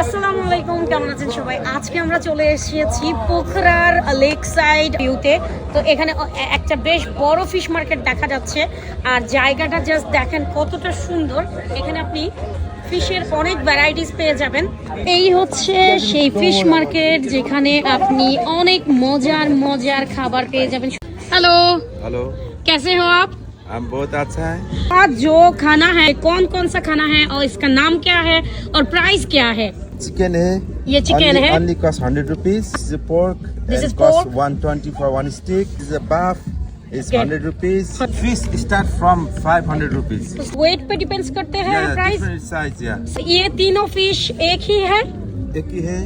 আসসালামু আলাইকুম, কেমন আছেন সবাই? আজকে আমরা চলে এসেছি পোখরার লেক সাইড ভিউতে। তো এখানে একটা বেশ বড় ফিশ মার্কেট দেখা যাচ্ছে, আর জায়গাটা জাস্ট দেখেন কতটা সুন্দর। এখানে আপনি ফিশের অনেক ভ্যারাইটিস পেয়ে যাবেন। এই হচ্ছে সেই ফিশ মার্কেট যেখানে আপনি অনেক মজার মজার খাবার পেয়ে যাবেন। हेलो हेलो, कैसे हो आप? हम बहुत अच्छा है। आज जो खाना है कौन कौन सा खाना है और इसका नाम क्या है और प्राइस क्या है? चिकन है। ये चिकन है। Only cost 100 rupees. This is pork. This and is cost pork. 120 for one stick. This is a buff. It's Okay. 100 rupees. Fish start from 500 rupees. Wait पे डिपेंड्स करते हैं प्राइस। different size, yeah. ये तीनों fish एक ही है, एक ही है,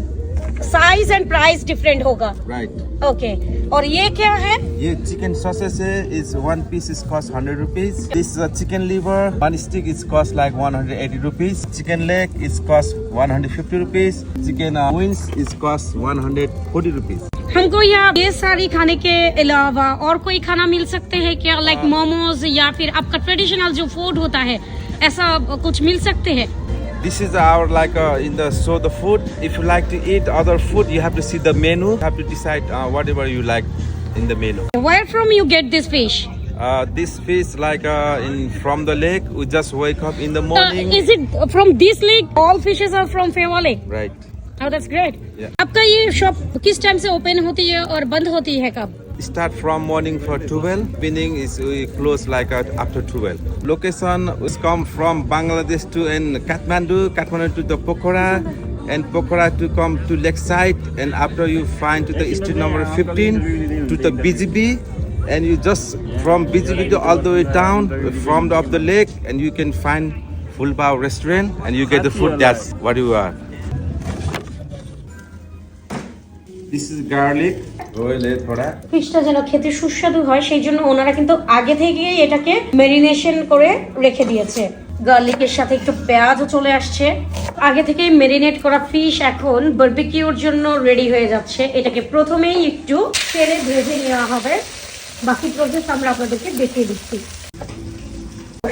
size and price different होगा। right. ओके, और ये क्या है? ये chicken sausage है. Is one piece is cost 100 rupees. This is a chicken liver. One stick is cost like 180 rupees. Chicken leg is cost 150 rupees. Chicken wings is cost 140 rupees. हमको यहाँ ये सारी खाने के अलावा और कोई खाना मिल सकते हैं क्या? लाइक मोमोज या फिर आपका ट्रेडिशनल जो फूड होता है, ऐसा कुछ मिल सकते हैं? This is our like in the show the food. If you like to eat other food, you have to see the menu. You have to decide whatever you like in the menu. Where from you get this fish? This fish like from the lake. We just wake up in the morning. Is it from this lake? All fishes are from Fewa Lake. Right. Oh, that's great. Yeah. आपका ये shop किस time से open होती है और बंद होती है कब? Start from morning for 12. Evening is we close like after 12. Location is come from Bangladesh to and Kathmandu to the Pokhara, and Pokhara to come to Lakeside, and after you find to the street number 15 to the BGB, and you just from BGB to all the way down from of the lake, and you can find Full Bao restaurant, and you get the food. That's what you are. This is garlic. ফিশটা যেন খেতে সুস্বাদু হয় সেই জন্য ওনারা কিন্তু আগে থেকেই এটাকে মেরিনেশন করে রেখে দিয়েছে। গার্লিকের সাথে একটু পেঁয়াজও চলে আসছে। আগে থেকেই মেরিনেট করা ফিশ এখন বারবিকিউর জন্য রেডি হয়ে যাচ্ছে। এটাকে প্রথমেই একটু তেলে ভেজে নেওয়া হবে, বাকি প্রসেস আমরা আপনাদেরকে দেখিয়ে দিচ্ছি।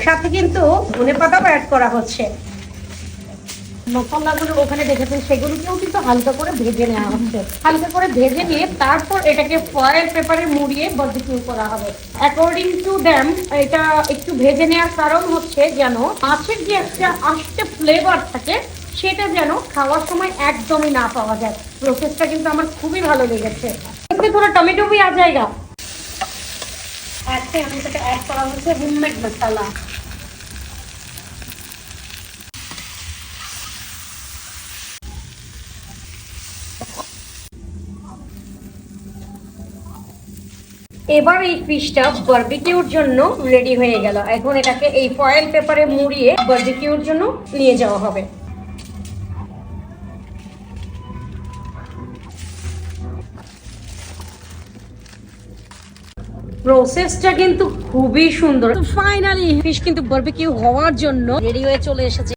সাথে কিন্তু ধনেপাতাও অ্যাড করা হচ্ছে। মশলাগুলো ওখানে দেখেছেন সেগুলোকেও কিন্তু হালকা করে ভেজে নেওয়া হচ্ছে। হালকা করে ভেজে নিয়ে তারপর এটাকে ফয়েল পেপারে মুড়িয়ে বারবিকিউ করা হবে। অ্যাকর্ডিং টু দ্যাম এটা একটু ভেজে নেওয়ার কারণ হচ্ছে যেন মাছের যে একটা আস্তে ফ্লেভার থাকে সেটা যেন খাওয়ার সময় একদমই না পাওয়া যায়। প্রসেসটা কিন্তু আমার খুবই ভালো লেগেছে। इसमें थोड़ा टमेटो भी आ जाएगा। ऐसे हम इसके ऐड करा হচ্ছে হোমমেড মশলা। এবার এই ফিশটা বারবিকিউর জন্য রেডি হয়ে গেল। এখন এটাকে এই ফয়েল পেপারে মুড়িয়ে বারবিকিউর জন্য নিয়ে যাওয়া হবে। প্রসেসটা কিন্তু খুবই সুন্দর। ফাইনালি ফিশ কিন্তু বারবিকিউ হওয়ার জন্য রেডি হয়ে চলে এসেছে।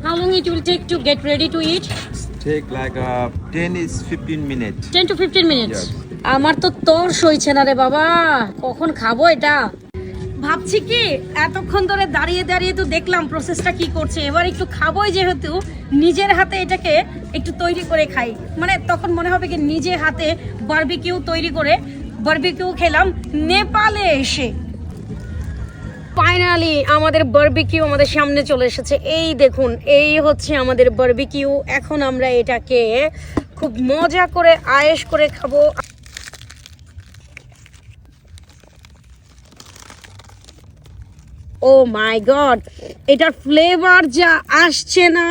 How long it will take to get ready to eat? Take like 10 is 15 minutes. 10 to 15 minutes. Yes. আমার তো তর সইছে না রে বাবা, কখন খাবো এটা ভাবছি। কি এতক্ষণ ধরে দাঁড়িয়ে দাঁড়িয়ে তো দেখলাম প্রসেসটা কি করছে, এবার একটু খাবোই যেহেতু নিজের হাতে এটাকে একটু তৈরি করে খাই। মানে তখন মনে হবে কি নিজে হাতে বারবিকিউ তৈরি করে বারবিকিউ খেলাম নেপালে এসে। ফাইনালি আমাদের বারবিকিউ আমাদের সামনে চলে এসেছে। এই দেখুন, এই হচ্ছে আমাদের বারবিকিউ। এখন আমরা এটাকে খুব মজা করে আয়েশ করে খাবো। ও মাই গড, এটার ফ্লেভার যা আসছে না!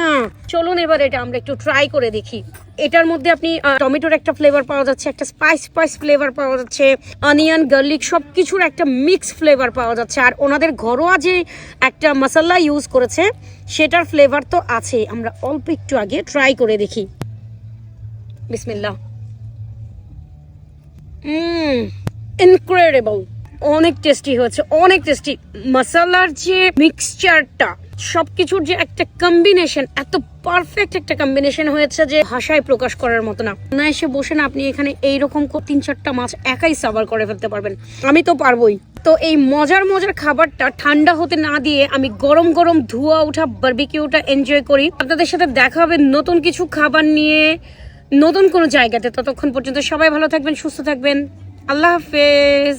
চলুন এবার এটা আমরা একটু ট্রাই করে দেখি। এটার মধ্যে আপনি টমেটোর একটা ফ্লেভার পাওয়া যাচ্ছে, একটা স্পাইস ফ্লেভার পাওয়া যাচ্ছে, অনিয়ন গার্লিক সবকিছুর একটা মিক্স ফ্লেভার পাওয়া যাচ্ছে। আর ওনাদের ঘরোয়া যে একটা মশলা ইউজ করেছে সেটার ফ্লেভার তো আছে। আমরা অল্প একটু আগে ট্রাই করে দেখি। বিসমিল্লাহ। ইনক্রেডিবল, অনেক টেস্টি হয়েছে, অনেক টেস্টি। মশলার যে মিক্সচারটা সবকিছুর যে একটা কম্বিনেশন, এত পারফেক্ট একটা কম্বিনেশন হয়েছে যে ভাষায় প্রকাশ করার মতো না। না এসে বসে না আপনি এখানে এইরকম 3-4টা মাছ একাই সার্ভ করে ফেলতে পারবেন। আমি তো পারবোই। তো এই মজার মজার খাবারটা ঠান্ডা হতে না দিয়ে আমি গরম গরম ধোয়া ওঠা বারবিকিউটা এনজয় করি। আপনাদের সাথে দেখা হবে নতুন কিছু খাবার নিয়ে নতুন কোনো জায়গাতে। ততক্ষণ পর্যন্ত সবাই ভালো থাকবেন, সুস্থ থাকবেন। আল্লাহ হাফেজ।